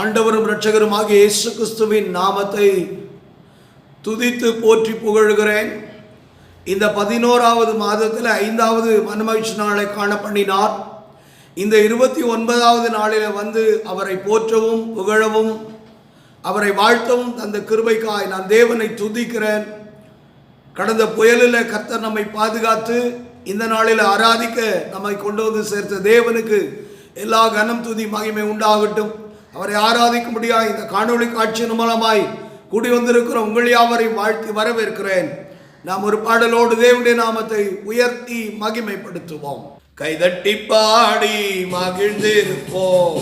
ஆண்டவரும் இரட்சகருமாகிய இயேசு கிறிஸ்துவின் நாமத்தை துதித்து போற்றி புகழ்கிறேன். இந்த 11வது மாதத்தில் 5வது மனமகிழ்ச்சி நாளை காண பண்ணினார். இந்த 29வது நாளில் வந்து அவரை போற்றவும் புகழவும் அவரை வாழ்த்தவும் தந்த கிருபைக்காய் நான் தேவனை துதிக்கிறேன். கடந்த புயலில் கர்த்தர் நம்மை பாதுகாத்து இந்த நாளில் ஆராதிக்க நம்மை கொண்டு வந்து சேர்த்த தேவனுக்கு எல்லா கனம் துதி மகிமை உண்டாகட்டும். அவரை ஆராதிக்கும்படியாக இந்த காணொளி காட்சியின் மூலமாய் கூடி வந்திருக்கிற உங்கள் யாவரையும் வாழ்த்தி வரவேற்கிறேன். நாம் ஒரு பாடலோடு தேவனுடைய நாமத்தை உயர்த்தி மகிமைப்படுத்துவோம். கைதட்டி பாடி மகிழ்ந்திருப்போம்,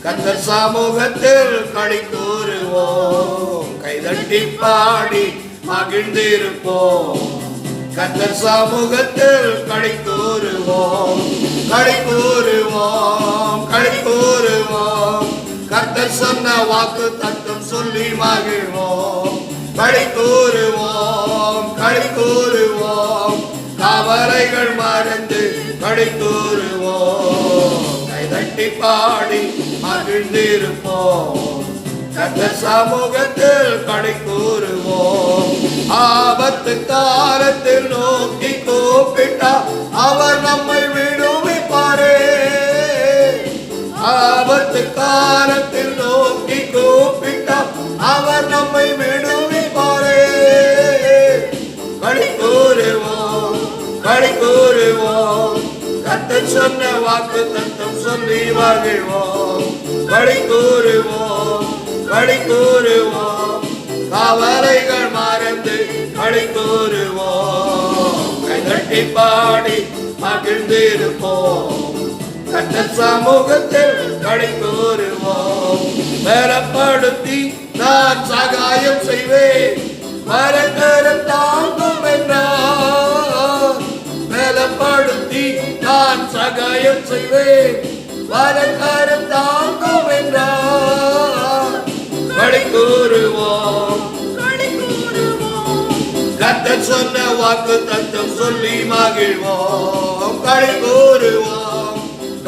கர்த்தர் சமூகத்தில் களி கூறுவோம். கைதட்டி பாடி மகிழ்ந்திருப்போம், கர்த்தர் சமூகத்தில் களி கூறுவோம். களி கூறுவோம், களி கூறுவோம், கர்த்தர் சொன்ன வாக்கு தத்தம் சொல்லி மகிழ்வோம். களி கூறுவோம், களி கூறுவோம், கவலைகள் மறந்து களி கூறுவோம். கைதட்டி பாடி மகிழ்ந்திருப்போம், கர்த்தர் சமூகத்தில் களி கூறுவோம். ஆபத்து காலத்தில் நோக்கி கூப்பிட்டா அவர் நம்மை விடுவிப்பாரே. ஆபத்து காலத்தில் நோக்கி கூப்பிட்டா அவர் நம்மை விடுவிப்பாரே. களி கூறுவோம், களி கூறுவோம், கர்த்தர் சொன்ன வாக்கு தத்தம் சொல்லி மகிழ்வோம். களி கூறுவோம், களி கூறுவோம், கவலைகள் மறந்து களி கூறுவோம். கைதட்டி பாடி மகிழ்ந்திருப்போம், கர்த்தர் சமூகத்தில் களி கூறுவோம். பலப்படுத்தி நான் சகாயம் செய்வேன், மரக்கரம் தாங்கும் என்றார். பலப்படுத்தி நான் சகாயம் செய்வேன், மரக்கரம் தாங்கும் என்றார். களி கூறுவோம், கர்த்தர் சொன்ன வாக்கு தத்தம் சொல்லி மகிழ்வோம். களி கூறுவோம்,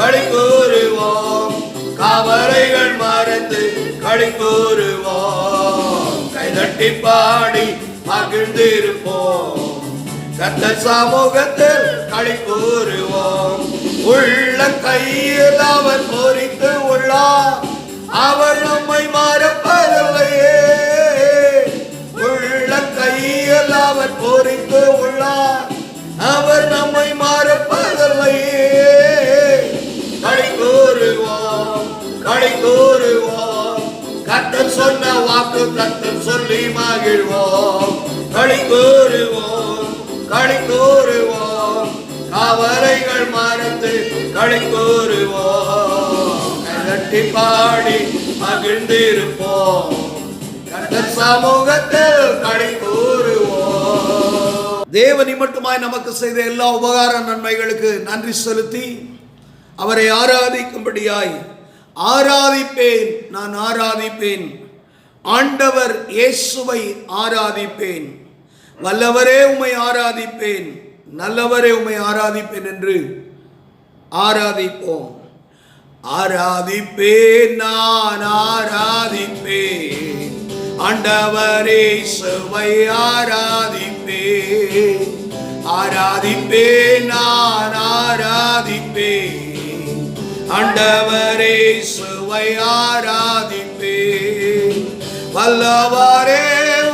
களி கூறுவோம், கவலைகள் மறந்து களி கூறுவோம். கைதட்டி பாடி மகிழ்ந்திருப்போம், கர்த்தர் சமூகத்தில் களி கூறுவோம். உள்ள கையில் அவர் பொறித்து உள்ளார், அவர் நம்மை மறப்பதில்லையே. உள்ள கையில் அவர் பொறித்து உள்ளார், அவர் நம்மை மறப்பதில்லையே. களி கூறுவோம், களி கூறுவோம், கர்த்தர் சொன்ன வாக்கு தத்தம் சொல்லி மகிழ்வோம். களி கூறுவோம், களி கூறுவோம், கவலைகள் மறந்து களி கூறுவோம். கைதட்டி பாடி மகிழ்ந்திருப்போம், கர்த்தர் சமூகத்தில் களி கூறுவோம். தேவனி மட்டுமாய் நமக்கு செய்த எல்லா உபகார நன்மைகளுக்கு நன்றி செலுத்தி அவரை ஆராதிக்கும்படியாய் ஆராதிப்பேன், நான் ஆராதிப்பேன். ஆண்டவர் இயேசுவை ஆராதிப்பேன். வல்லவரே உம்மை ஆராதிப்பேன், நல்லவரே உம்மை ஆராதிப்பேன் என்று ஆராதிப்போம். ஆராதிப்பேன், நான் ஆராதிப்பேன், ஆண்டவரே இயேசுவை ஆராதிப்பேன். ஆராதிப்பேன், நான் ஆராதிப்பேன், ஆண்டவரே இயேசுவை ஆராதிப்பேன். வல்லவரே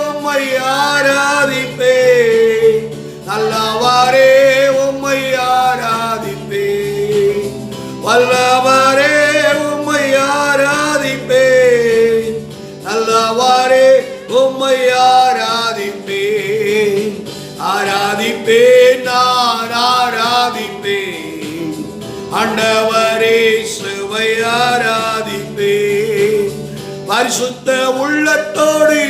உம்மை ஆராதிப்பேன், நல்லவரே உம்மை ஆராதிப்பேன். வல்லவரே உம்மை ஆராதிப்பேன், நல்லவரே உம்மை ஆராதிப்பேன். ஆராதிப்பேன், நான் ஆராதிப்பேன், ஆண்டவரே இயேசுவை ஆராதிப்பேன். பரிசுத்த உள்ளத்தோடு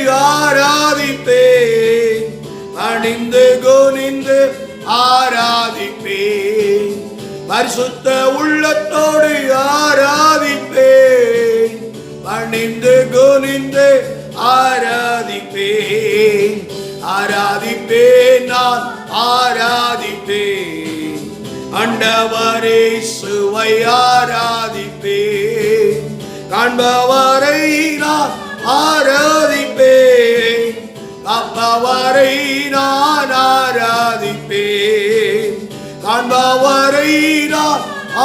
ஆராதிப்பேன், அணிந்து குனிந்து ஆராதிப்பேன். பரிசுத்த உள்ளத்தோடு ஆராதிப்பேன், அணிந்து குனிந்து ஆராதிப்பேன். ஆராதிப்பேன், நான் ஆராதிப்பேன், ஆண்டவரே இயேசுவை ஆராதிப்பேன். காண்பவரை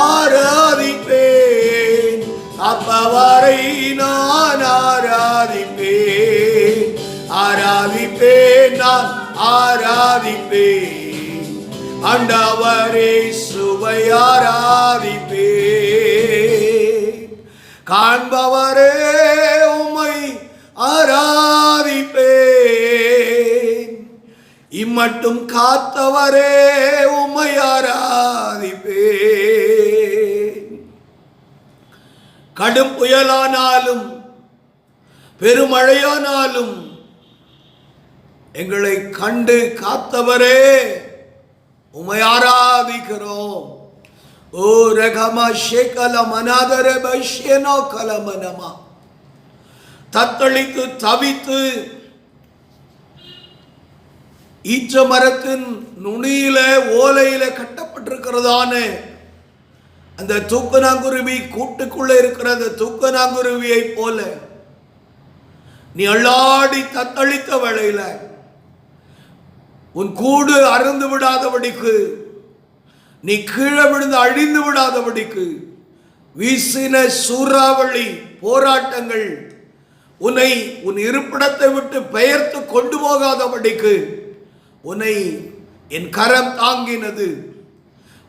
ஆராதிப்பேன், அப்பவரை நான் ஆராதிப்பேன், ஆராதிப்பேன், நான் ஆராதிப்பேன், ஆண்டவரே சுவை ஆராதிப்பேன், காண்பவரே உம்மை ஆராதிப்பேன், இம்மட்டும் காத்தவரே உம்மை ஆராதிப்பேன். கடும் புயலானாலும் பெருமழையானாலும் எங்களை கண்டு காத்தவரே உம்மை ஆராதிக்கிறோம். ஓ ரகமா ஷேகல மனாதர பஷ்யனோ கலமனமா, தத்தளித்து தவித்து ஈச்ச மரத்தின் நுனியில ஓலையில கட்டப்பட்டிருக்கிறதான அந்த தூக்கணாங்குருவி கூட்டுக்குள்ள இருக்கிற அந்த தூக்கணாங்குருவியை போல நீ அள்ளாடி தத்தளித்த வேளையில உன் கூடு அறுந்து விடாதபடிக்கு, நீ கீழே விழுந்து அழிந்து விடாதபடிக்கு வீசின சூறாவளி போராட்டங்கள் உன்னை உன் இருப்பிடத்தை விட்டு பெயர்த்து கொண்டு போகாதபடிக்கு உன்னை என் கரம் தாங்கினது.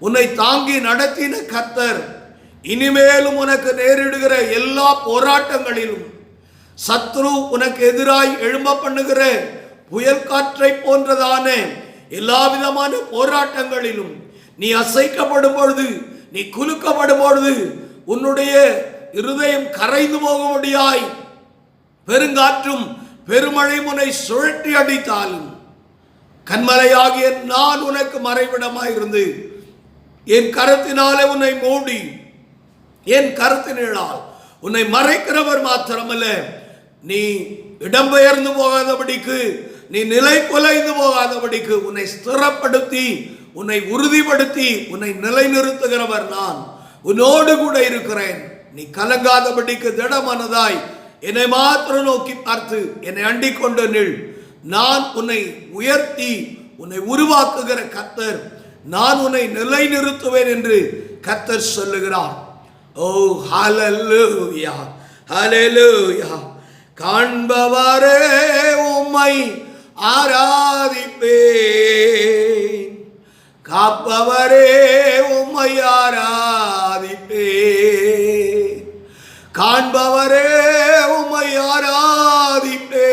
உன்னை தாங்கி நடத்தின கர்த்தர் இனிமேலும் உனக்கு நேரிடுகிற எல்லா போராட்டங்களிலும், சத்ரு உனக்கு எதிராய் எழும்ப பண்ணுகிற புயல் காற்றை போன்றதான எல்லா விதமான போராட்டங்களிலும் நீ அசைக்கப்படும் பொழுது, நீ குலுக்கப்படும் பொழுது, உன்னுடைய இருதயம் கரைந்து போகும்படியாய் பெருங்காற்றும் பெருமழை முனை சுழற்றி அடித்தாலும், கண்மலையாகிய நான் உனக்கு மறைவிடமாயிருந்து என் கரத்தினாலே உன்னை மூடி, என் கரத்தினால் உன்னை மறைக்கிறவர் மாத்திரமல்ல, நீ இடம்பெயர்ந்து போகாதபடிக்கு, நீ நிலை குலைந்து போகாதபடிக்கு உன்னை ஸ்திரப்படுத்தி, உன்னை உறுதிப்படுத்தி, உன்னை நிலைநிறுத்துகிறவர் நான் உன்னோடு கூட இருக்கிறேன். நீ கலங்காதபடிக்கு திடமனதாய் என்னை மாத்திரம் நோக்கி பார்த்து என்னை அண்டிக் கொண்டு நில். நான் உன்னை உயர்த்தி உன்னை உருவாக்குகிற கர்த்தர், நான் உன்னை நிலைநிறுத்துவேன் என்று கர்த்தர் சொல்லுகிறார். ஓ ஹல்லேலூயா, ஹல்லேலூயா. காண்பவரே உம்மை ஆராதிப்பேன், காப்பவரே உம்மை ஆராதிப்பேன், காண்பவரே உம்மை ஆராதிப்பேன்,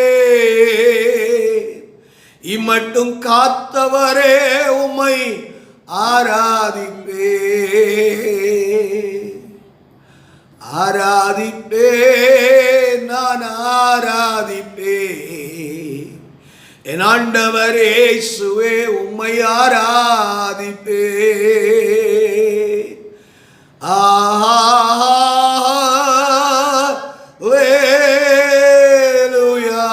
இம்மட்டும் காத்தவரே உம்மை ஆராதிப்பேன், ஆராதிப்பேன், நான் ஆராதிப்பேன், என் ஆண்டவரே இயேசுவே உம்மை ஆராதிப்பேன். ஹல்லேலூயா,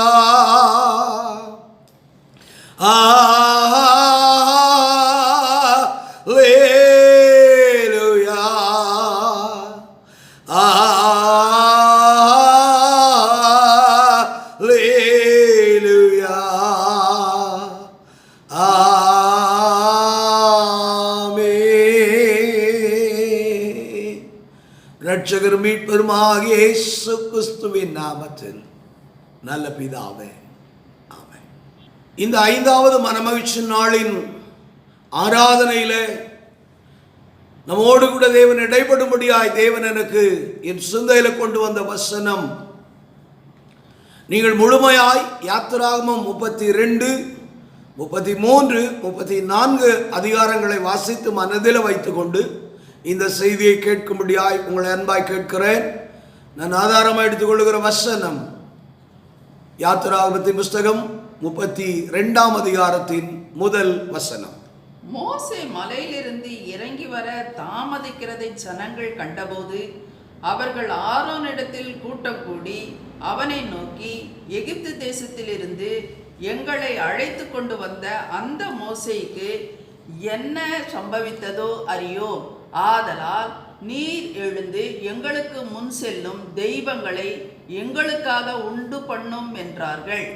ஹல்லேலூயா, ஹல்லேலூயா, ஆமென். இரட்சகர் மீட்பெருமாகிய இயேசு கிறிஸ்துவின் நாமத்தில் நல்ல பிதாவே, ஆமென். இந்த 5வது மனமகிழ்ச்சி நாளின் ஆராதனையிலே நம்மோடு கூட தேவன் இடைப்படும்படியாய் தேவன் எனக்கு என் சிந்தையில கொண்டு வந்த வசனம், நீங்கள் முழுமையாய் யாத்திராகமம் 32, 33, 34 அதிகாரங்களை வாசித்து மனதில் வைத்துக்கொண்டு இந்த செய்தியை கேட்கும்படியாய் உங்களை அன்பாய் கேட்கிறேன். நான் ஆதாரமாக எடுத்துக்கொள்கிற வசனம் யாத்திராகமத்தின் புஸ்தகம் 32ஆம் அதிகாரத்தின் முதல் வசனம். மோசே மலையிலிருந்து இறங்கி வர தாமதிக்கிறதை ஜனங்கள் கண்டபோது அவர்கள் ஆரோனிடத்தில் கூட்டம் கூடி அவனை நோக்கி, எகிப்து தேசத்திலிருந்து எங்களை அழைத்து கொண்டு வந்த அந்த மோசேக்கு என்ன சம்பவித்ததோ அறியோம். ஆதலால் நீர் எழுந்து எங்களுக்கு முன் செல்லும் தெய்வங்களை எங்களுக்காக உண்டு பண்ணும் என்றார்கள்.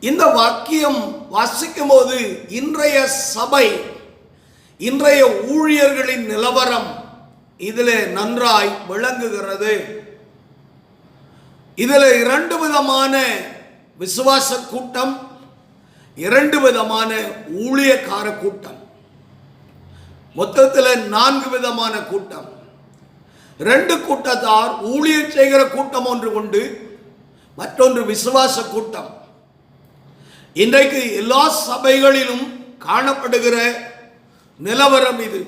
இந்த வாக்கியம் வாசிக்கும் போது இன்றைய சபை, இன்றைய ஊழியர்களின் நிலவரம் இதில் நன்றாய் விளங்குகிறது. இதில் 2 விதமான விசுவாச கூட்டம், 2 விதமான ஊழியக்கார கூட்டம், மொத்தத்தில் 4 விதமான கூட்டம். 2 கூட்டத்தார் ஊழியம் செய்கிற கூட்டம் ஒன்று உண்டு, மற்றொன்று விசுவாச கூட்டம். இன்றைக்கு எல்லா சபைகளிலும் காணப்படுகிற நிலவரம் இது.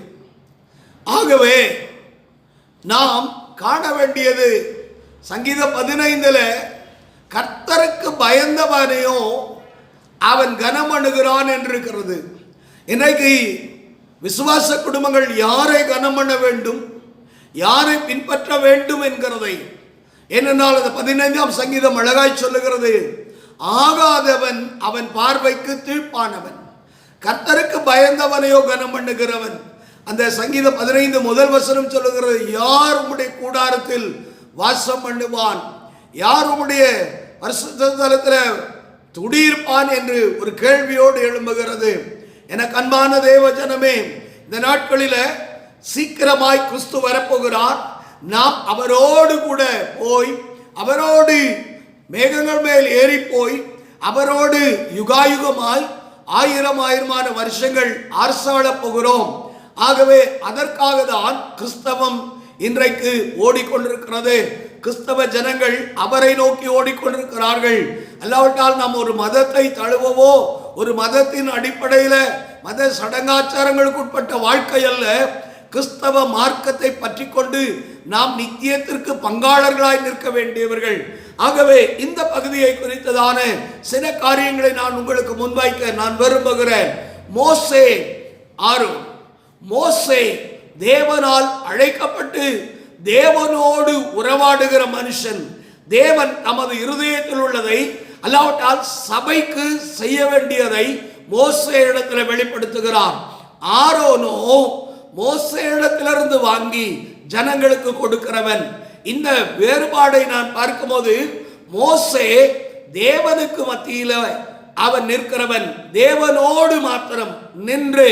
ஆகவே நாம் காண வேண்டியது சங்கீதம் 15 கர்த்தருக்கு பயந்தவனையோ அவன் கனமணுகிறான் என்றிருக்கிறது. இன்றைக்கு விசுவாச குடும்பங்கள் யாரை கனம் பண்ண வேண்டும், யாரை பின்பற்ற வேண்டும் என்கிறதை, ஏனென்றால் அந்த 15ஆம் சங்கீதம் அழகாய் சொல்லுகிறது, ஆகாதவன் அவன் பார்வைக்கு தீர்ப்பானவன், கர்த்தருக்கு பயந்தவனையோ கனம் பண்ணுகிறவன். அந்த சங்கீதம் 15 முதல் வசனம் சொல்லுகிறது, யார் உம்முடைய கூடாரத்தில் வாசம் பண்ணுவான், யார் உம்முடைய பரிசுத்த ஸ்தலத்தில் குடியிருப்பான் என்று ஒரு கேள்வியோடு எழும்புகிறது. எனக்கு அன்பான தேவ ஜனமே, இந்த நாட்களில் சீக்கிரமாய் கிறிஸ்து வரப்போகிறார். நாம் அவரோடு கூட போய், அவரோடு மேகங்கள் மேல் ஏறி போய், அவரோடு யுகாயுகமாய் 1000 வருஷங்கள் அரசாளப் போகிறோம். ஆகவே அதற்காக தான் கிறிஸ்தவம் இன்றைக்கு ஓடிக்கொண்டிருக்கிறது. கிறிஸ்தவ ஜனங்கள் அவரை நோக்கி ஓடிக்கொண்டிருக்கிறார்கள். அல்லாவிட்டால் நாம் ஒரு மதத்தை தழுவவோ, ஒரு மதத்தின் அடிப்படையில் மத சடங்காச்சாரங்களுக்கு உட்பட்ட வாழ்க்கை அல்ல, கிறிஸ்தவ மார்க்கத்தை பற்றி கொண்டு நாம் நித்தியத்திற்கு பங்காளர்களாய் நிற்க வேண்டியவர்கள். ஆகவே இந்த பகுதியை குறித்ததான சில காரியங்களை நான் உங்களுக்கு முன்வைக்க நான் விரும்புகிறேன். மோசே, ஆரோன். மோசே தேவனால் அழைக்கப்பட்டு தேவனோடு உறவாடுகிற மனுஷன். தேவன் நமது இருதயத்தில் உள்ளதை, அல்லாவிட்டால் சபைக்கு செய்ய வேண்டியதை மோசே இடத்துல வெளிப்படுத்துகிறார். ஆரோனோ மோசே இடத்திலிருந்து வாங்கி ஜனங்களுக்கு கொடுக்கிறவன். இந்த வேறுபாடை நான் பார்க்கும்போது, மோசே தேவனுக்கு மத்தியில் அவன் நிற்கிறவன், தேவனோடு மாத்திரம் நின்று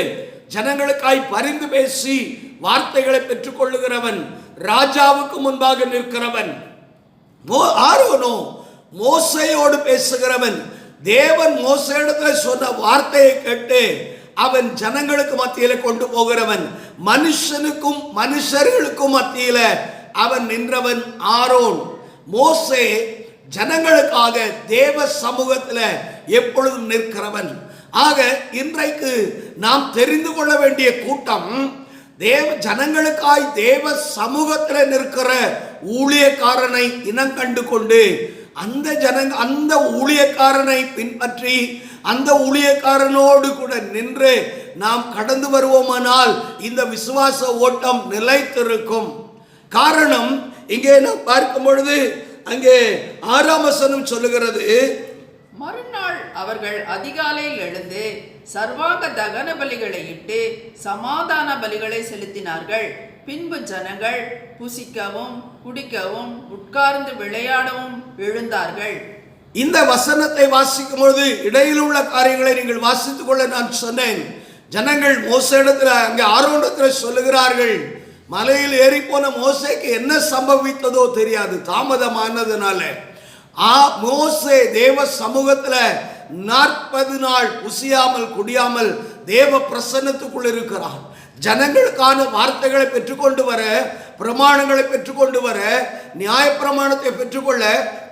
ஜனங்களுக்காய் பரிந்து பேசி வார்த்தைகளை பெற்றுக் கொள்ளுகிறவன், ராஜாவுக்கு முன்பாக நிற்கிறவன். ஆரோனோ மோசையோடு பேசுகிறவன். தேவன் மோசே இடத்துல சொன்ன வார்த்தையை கேட்டு அவன் ஜனங்களுக்கு மத்தியில கொண்டு போகிறவன். மனுஷனுக்கும் மனுஷர்களுக்கும் மத்தியில அவன் நின்றவன் ஆரோன். மோசே ஜனங்களுக்காக தேவ சமூகத்தில் எப்பொழுதும் நிற்கிறவன். ஆக இன்றைக்கு நாம் தெரிந்து கொள்ள வேண்டிய கூட்டம், தேவ ஜனங்களுக்காய் தேவ சமூகத்தில் நிற்கிற ஊழியக்காரனை இனம் கண்டு கொண்டு அந்த ஊழியக்காரனை பின்பற்றி அந்த ஊழியக்காரனோடு கூட நின்று நாம் கடந்து வருவோமானால் இந்த விசுவாச ஓட்டம் நிலைத்திருக்கும். காரணம், இங்கே நாம் பார்க்கும் பொழுது அங்கே 6ஆம் வசனம் சொல்லுகிறது, மறுநாள் அவர்கள் அதிகாலையில் எழுந்து சர்வாக தகன பலிகளை இட்டு சமாதான பலிகளை செலுத்தினார்கள். பின்பு ஜனங்கள் புசிக்கவும் குடிக்கவும் உட்கார்ந்து விளையாடவும் எழுந்தார்கள். இந்த வசனத்தை வாசிக்கும் பொழுது இடையில் உள்ள காரியங்களை நீங்கள் வாசித்துக் கொள்ள நான் சொன்னேன். ஜனங்கள் மோசே இடத்துல, அங்கே ஆரோனிடத்தில் சொல்லுகிறார்கள், மலையில் ஏறி போன மோசேக்கு என்ன சம்பவித்ததோ தெரியாது, தாமதமானதுனால. மோசே தேவ சமூகத்தில் 40 நாள் புசியாமல் குடியாமல் தேவ பிரசன்னத்துக்குள் இருக்கிறான். ஜனங்களுக்கான வார்த்தைகளை பெற்றுக்கொண்டு வர, பிரமாணங்களை பெற்றுக்கொண்டு வர, நியாய பிரமாணத்தை பெற்றுக்கொள்ள,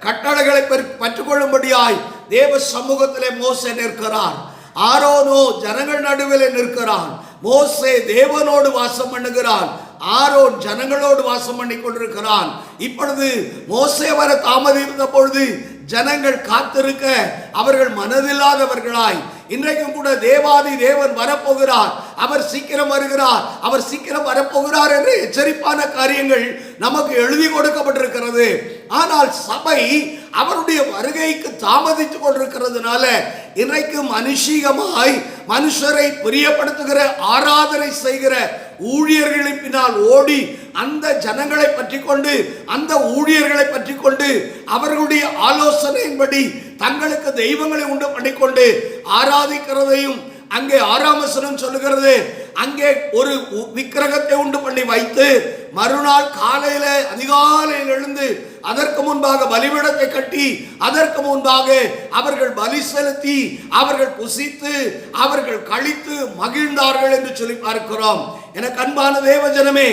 கட்டளைகளை பெற்றுக்கொள்ளும்படியாய் தேவ சமூகத்திலே மோசே நிற்கிறார். ஆரோனோ ஜனங்கள் நடுவில் நிற்கிறான். மோசே தேவனோடு வாசம் பண்ணுகிறான், ஆரோன் ஜனங்களோடு வாசம் பண்ணி கொண்டிருக்கிறான். இப்பொழுது மோசே வர தாமதித்த பொழுது ஜனங்கள் காத்திருக்க அவர்கள் மனதில்லாதவர்களாய், இன்றைக்கும் கூட தேவாதி தேவன் வரப்போகிறார், அவர் சீக்கிரம் வருகிறார், அவர் சீக்கிரம் வரப்போகிறார் என்று எச்சரிப்பான காரியங்கள் நமக்கு எழுதி கொடுக்கப்பட்டிருக்கிறது. ஆனால் சபை அவருடைய வருகைக்கு தாமதித்துக் கொண்டிருக்கிறதுனால இன்றைக்கு மனுஷீகமாய் மனுஷரை பிரியப்படுத்துகிற ஆராதனை செய்கிற ஊழியர்களின் பின்னால் ஓடி அந்த ஜனங்களை பற்றி கொண்டு, அந்த ஊழியர்களை பற்றி கொண்டு, அவர்களுடைய ஆலோசனையின்படி தங்களுக்கு தெய்வங்களை உண்டு பண்ணிக்கொண்டு ஆராதிக்கிறதையும் அங்கே 6ஆம் வசனம் சொல்லுகிறது, அங்கே ஒரு விக்கிரகத்தை உண்டு பண்ணி வைத்து மறுநாள் காலையில அதிகாலையில் எழுந்து அதற்கு முன்பாக பலிபீடத்தை கட்டி அதற்கு முன்பாக அவர்கள் பலி செலுத்தி அவர்கள் புசித்து அவர்கள் கழித்து மகிழ்ந்தார்கள் என்று சொல்லி பார்க்கிறோம். எனக்கு அன்பான தேவஜனமே,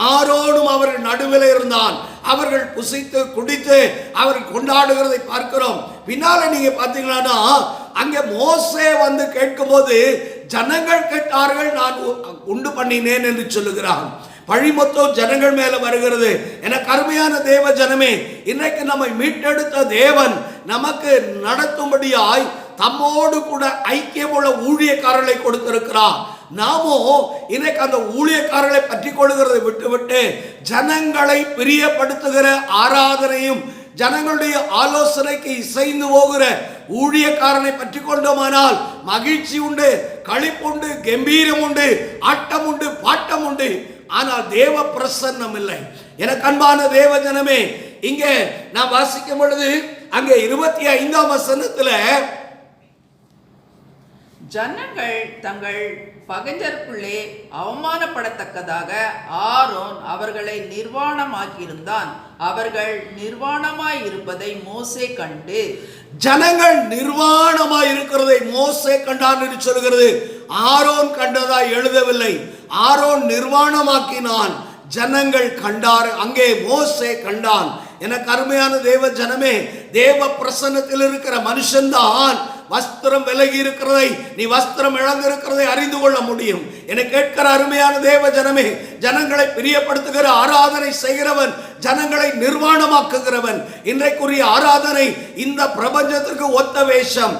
ஆரோனும் அவர்கள் நடுவில் இருந்தான். அவர்கள் புசித்து குடித்து அவர்கள் கொண்டாடுகிறதை பார்க்கிறோம். பின்னால நீங்க பாத்தீங்கன்னா அங்கே மோசே வந்து கேட்கும்போது ஜனங்கள் கேட்டார்கள், நான் உண்டு பண்ணினேன் என்று சொல்லுகிறான். பழி மொத்தம் ஜனங்கள் மேல வருகிறது. எனக்கு அருமையான தேவ ஜனமே, இன்றைக்கு நம்மை மீட்டெடுத்த தேவன் நமக்கு நடத்தும்படியாய் தம்மோடு கூட ஐக்கியமுள்ள ஊழியக்காரர்களை கொடுத்திருக்கிறார். நாமோ இன்னைக்கு அந்த ஊழியக்காரர்களை பற்றி கொள்கிறதை விட்டுவிட்டு ஜனங்களை பிரியப்படுத்துகிற ஆராதனையும் ஜனங்களுடைய ஆலோசனைக்கு இசைந்து போகிற ஊழியக்காரனை பற்றி கொண்டோமானால் மகிழ்ச்சி உண்டு, களிப்புண்டு, கம்பீரம் உண்டு, ஆட்டம் உண்டு, பாட்டம் உண்டு. ஆனால் தேவ பிரசன்னம் இல்லை. எனக்கு அன்பான தேவ ஜனமே, இங்கே நான் வாசிக்கும் பொழுது அங்கே 25ஆம் வசனத்துல ஜனங்கள் தங்கள் பகைஞருக்குள்ளே அவமானப்படத்தக்கதாக ஆரோன் அவர்களை நிர்வாணமாக்கியிருந்தான். அவர்கள் நிர்வாணமாய் இருப்பதை மோசே கண்டு, ஜனங்கள் நிர்வாணமாய் இருக்கிறதை மோசே கண்டான் என்று சொல்கிறது. ஆரோன் கண்டதா எழுதவில்லை. ஆரோன் நிர்வாணமாக்கினான், ஜனங்கள் கண்டார். அங்கே மோசே கண்டான். எனக்கு அருமையான தேவ ஜனமே, தேவ பிரசன்னத்தில் இருக்கிற மனுஷன்தான் வஸ்திரம் விலகி இருக்கிறதை, நீ வஸ்திரம் இழந்திருக்கிறதை அறிந்து கொள்ள முடியும். என்னை கேட்கிற அருமையான தேவ ஜனமே, ஜனங்களை பிரியப்படுத்துகிற ஆராதனை செய்கிறவன் ஜனங்களை நிர்வாணமாக்குகிறவன். இன்றைக்குரிய ஆராதனை இந்த பிரபஞ்சத்திற்கு ஒத்த வேஷம்.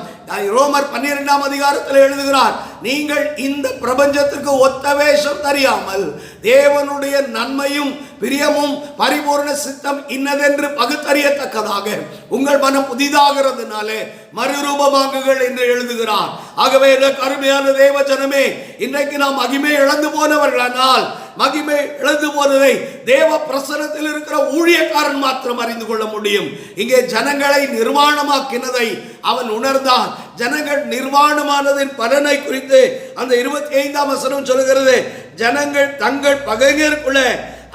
ரோமர் 12ஆம் அதிகாரத்தில் எழுதுகிறார், நீங்கள் இந்த பிரபஞ்சத்திற்கு ஒத்த வேஷம் தெரியாமல் தேவனுடைய நன்மையும் பிரியமும் பரிபூர்ண சித்தம் இன்னதென்று பகுத்தறியத்தக்கதாக உங்கள் மனம் புதிதாகிறதுனாலே மறுரூபமாகுங்கள் என்று எழுதுகிறார். ஆகவே அருமையான தேவ ஜனமே, இன்றைக்கு நாம் மகிமை இழந்து போனவர்களானால் மகிமை இழந்து போனதை தேவ பிரசன்னத்தில் இருக்கிற ஊழியக்காரன் மாத்திரம் அறிந்து கொள்ள முடியும். இங்கே ஜனங்களை நிர்வாணமாக்கினதை அவன் உணர்ந்தான். ஜனங்கள் நிர்வாணமானதின் பலனை குறித்து அந்த 25ஆம் வசனம் சொல்கிறது, ஜனங்கள் தங்கள் பகைஞருக்குள்ள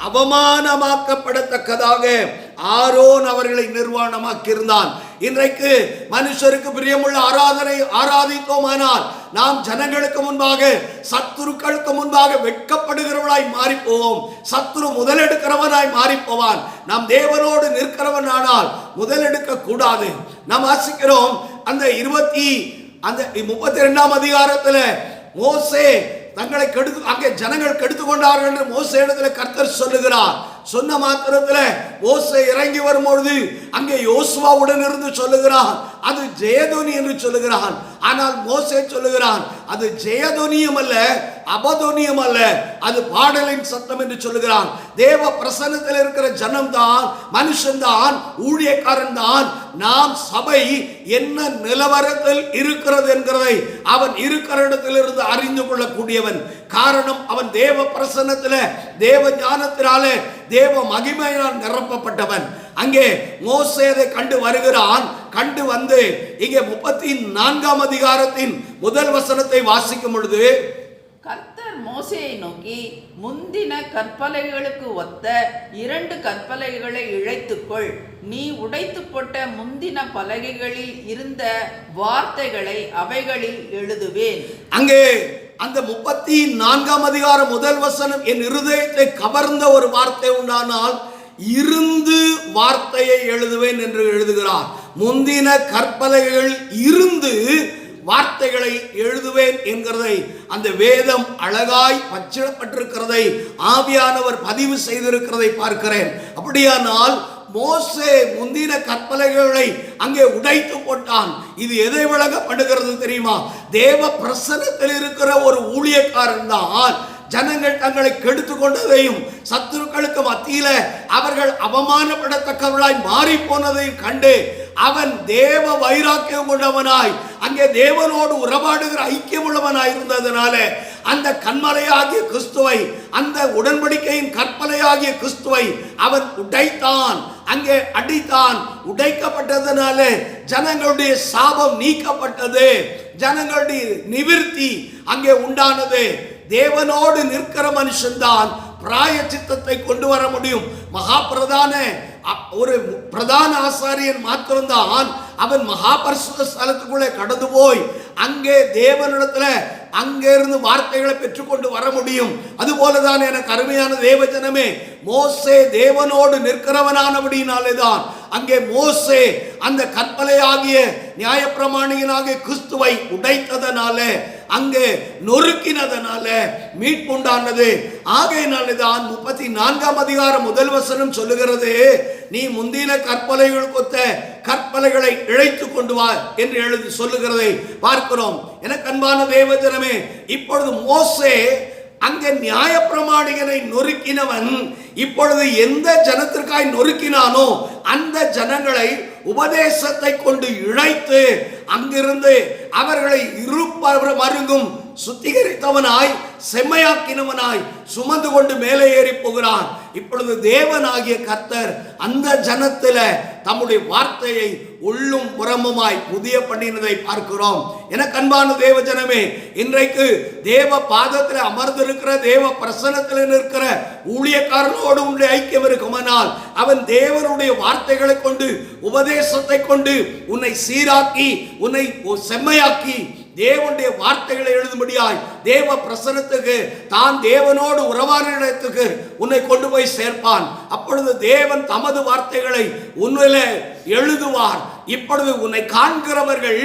அவமானமாக்கப்படத்தக்கதாக ஆரோன் அவர்களை நிர்வாணமாக்கியிருந்தான். இன்றைக்கு மனுஷருக்கு பிரியமுள்ள ஆராதனை ஆராதித்தோமானால் நாம் ஜனங்களுக்கு முன்பாக சத்துருக்களுக்கு முன்பாக வெட்கப்படுகிறவனாய் மாறி போவோம். சத்துரு முதலெடுக்கிறவனாய் மாறி போவான். நாம் தேவனோடு நிற்கிறவன் ஆனால் முதலெடுக்க கூடாது. நாம் வாசிக்கிறோம் அந்த 32ஆம் அதிகாரத்தில் மோசே தங்களை கெடுத்து அங்கே ஜனங்கள் கெடுத்து கொண்டார்கள் என்று மோசே இடத்துல கர்த்தர் சொல்லுகிறார். சொன்ன மாத்திரத்தில் மோசே இறங்கி வரும்பொழுது அங்கே யோசுவாவுடன் இருந்து சொல்லுகிறான், அது ஜெயதொனி என்று சொல்லுகிறான். ஆனால் மோசே சொல்லுகிறான், அது ஜெயதொனியும் அல்ல, அபதொனியும் அல்ல, அது பாடலின் சத்தம் என்று சொல்லுகிறான். தேவ பிரசன்னத்தில் இருக்கிற ஜனம்தான், மனுஷன்தான், ஊழியக்காரன் தான். நாம் சபை என்ன நிலவரத்தில் இருக்கிறது என்கிறதை அவன் இருக்கிற இடத்திலிருந்து அறிந்து கொள்ளக்கூடியவன். காரணம், அவன் தேவ பிரசன்னத்தில் தேவ ஞானத்தினாலே தேவ மகிமையினால் நிரப்பப்பட்டவன். அங்கே மோசே அதை கண்டு வருகிறான். கண்டு வந்து இங்கே 34ஆம் அதிகாரத்தின் முதல் வசனத்தை வாசிக்கும் பொழுது, கர்த்தர் மோசேயை நோக்கி, முந்தின கற்பலகைகளுக்கு ஒத்த 2 கற்பலகைகளை இழைத்துக்கொள். நீ உடைத்து போட்ட முந்தின பலகைகளில் இருந்த வார்த்தைகளை அவைகளில் எழுதுவேன். அங்கே அந்த 34ஆம் அதிகாரம் முதல் வசனம் என் இருதயத்தை கவர்ந்த ஒரு வார்த்தை உண்டானால், இருந்து வார்த்தையை எழுதுவேன் என்று எழுதுகிறார். முந்தின கற்பலகைகள் இருந்து வார்த்தைகளை எழுதுவேன் என்கிறதை அந்த வேதம் அழகாய் பச்சிடப்பட்டிருக்கிறதை ஆவியானவர் பதிவு செய்திருக்கிறதை பார்க்கிறேன். அப்படியானால் மோசே முந்தின கற்பலகைகளை அங்கே உடைத்து போட்டான். இது எதை விளங்கப்படுகிறது தெரியுமா? தேவ பிரசன்னத்தில் இருக்கிற ஒரு ஊழியக்காரன் தான் ஜனங்கள் தங்களை கெடுத்து கொண்டதையும் சத்துருக்களுக்கு மத்தியில அவர்கள் அவமானப்படத்தக்கவர்களாய் மாறி போனதையும் கண்டு அவன் தேவ வைராக்கியம் கொண்டவனாய் அங்கே தேவனோடு உறவாடுகிற ஐக்கியம் உள்ளவனாய் இருந்ததனால அந்த கன்மலையாகிய கிறிஸ்துவை, அந்த உடன்படிக்கையின் கற்பலையாகிய கிறிஸ்துவை அவன் உடைத்தான், அங்கே அடித்தான். உடைக்கப்பட்டதனால ஜனங்களுடைய சாபம் நீக்கப்பட்டது, ஜனங்களுடைய நிவிர்த்தி அங்கே உண்டானது. தேவனோடு நிற்கிற மனுஷன்தான் பிராயச்சித்தத்தை கொண்டு வர முடியும். ஒரு பிரதான ஆசாரியன் மாத்திரம்தான் அவன் மகா பரிசுத்த ஸ்தலத்துக்குள்ளே கடந்து போய் அங்கே தேவனிடத்துல அங்கிருந்து வார்த்தைகளை பெற்றுக்கொண்டு வர முடியும். அதுபோலதான் எனக்கு அருமையான தேவஜனமே, மோசே தேவனோடு நிற்கிறவனானபடினாலே தான் அங்கே மோசே அந்த கற்பலையாகிய நியாயப்பிரமாணியனாகிய கிறிஸ்துவை உடைத்ததனால, அங்கே நொறுக்கினதனால மீட்புண்டானது. ஆகையினாலே தான் 34ஆம் அதிகாரம் முதல் வசனம் சொல்லுகிறது, நீ முந்தின கற்பலைகளுக்கு ஒத்த கற்பலைகளை இழைத்து கொண்டு வா என்று எழுதி சொல்லுகிறதை பார்க்கிறோம். எனக்கு அன்பான தேவஜனமே, இப்பொழுது மோசே அங்கே நியாயப்பிரமாணிகனை நொறுக்கினவன் இப்பொழுது எந்த ஜனத்திற்காய் நொறுக்கினானோ அந்த ஜனங்களை உபதேசத்தை கொண்டு இழைத்து அங்கிருந்து அவர்களை மருங்கும் சுத்திகரித்தவனாய் செம்மையாக்கினவனாய் சுமந்து கொண்டு மேலே ஏறி போகிறான். இப்பொழுது தேவனாகிய கர்த்தர் அந்த ஜனத்தில் தம்முடைய வார்த்தையை உள்ளும் புறமுமாய் புதிய பண்ணினதை பார்க்கிறோம். எனக்கு அன்பான தேவ ஜனமே, இன்றைக்கு தேவ பாதத்தில் அமர்ந்திருக்கிற, தேவ பிரசன்னத்தில் இருக்கிற ஊழியக்காரனோடு உன்னுடைய ஐக்கியம் இருக்குமானால் அவன் தேவனுடைய வார்த்தைகளை கொண்டு, உபதேசத்தை கொண்டு உன்னை சீராக்கி, உன்னை செம்மையாக்கி, தேவனுடைய வார்த்தைகளை எழுதும்படியாய் தேவ பிரசன்னத்துக்கு, தான் தேவனோடு உறவான இடத்துக்கு உன்னை கொண்டு போய் சேர்ப்பான். அப்பொழுது தேவன் தமது வார்த்தைகளை உன்னிலே எழுதுவார். இப்பொழுது உன்னை காண்கிறவர்கள்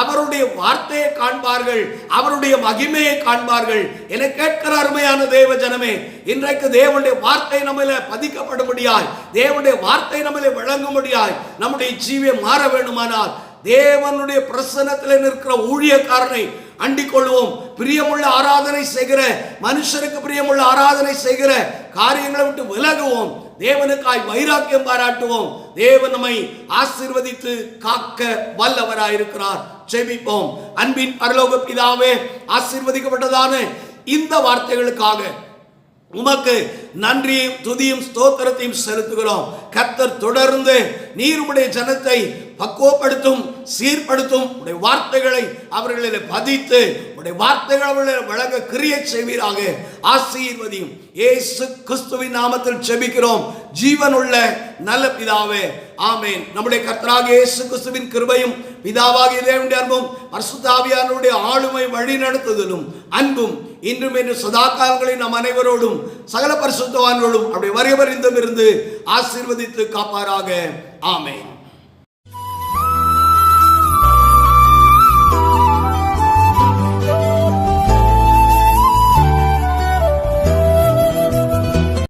அவருடைய வார்த்தையை காண்பார்கள், அவருடைய மகிமையை காண்பார்கள். என கேட்கிற அருமையான தேவ ஜனமே, இன்றைக்கு தேவனுடைய வார்த்தை நம்மள பதிக்கப்படும்படியாய், தேவனுடைய வார்த்தை நம்மளை வழங்கும்படியாய் நம்முடைய ஜீவியம் மாற வேண்டுமானால் தேவனுடைய பிரசன்னத்தில் நிற்கிற ஊழியக்காரனை அண்டிக் கொள்வோம். பிரியமுள்ள ஆராதனை செய்கிற மனுஷருக்கு பிரியமுள்ள ஆராதனை செய்கிற காரியங்களை விட்டு விலகுவோம். தேவனுக்காய் வைராக்கியம் பாராட்டுவோம். தேவன் நம்மை ஆசீர்வதித்து காக்க வல்லவராயிருக்கிறார். ஜெபிப்போம். அன்பின் பரலோக பிதாவே, ஆசீர்வதிக்கப்பட்டதான இந்த வார்த்தைகளுக்காக உமக்கு நன்றியும் துதியும் ஸ்தோத்திரத்தையும் செலுத்துகிறோம். கர்த்தர் தொடர்ந்து நீர் உம்முடைய ஜனத்தை பக்குவப்படுத்தும், சீர்படுத்தும். உடைய வார்த்தைகளை அவர்களில் பதித்து உடைய வார்த்தைகள் அவர்களை வழங்க கிரியை செய்வீராக. ஆசீர்வதியும். இயேசு கிறிஸ்துவின் நாமத்தில் ஜெபிக்கிறோம் ஜீவனுள்ள நல்ல பிதாவே, ஆமென். நம்முடைய கர்த்தராகிய இயேசு கிறிஸ்துவின் கிருபையும் பிதாவாகிய தேவனுடைய அன்பும் பரிசுத்த ஆவியானவருடைய ஆளுமை வழி நடத்துதலும் அன்பும் இன்றும் என்று சதா காலங்களில் நம் அனைவரோடும் சகல பரிசுத்தவான்களோடும் அப்படி வருகிறவரிடம் இருந்து ஆசீர்வதித்து காப்பாராக. ஆமென்.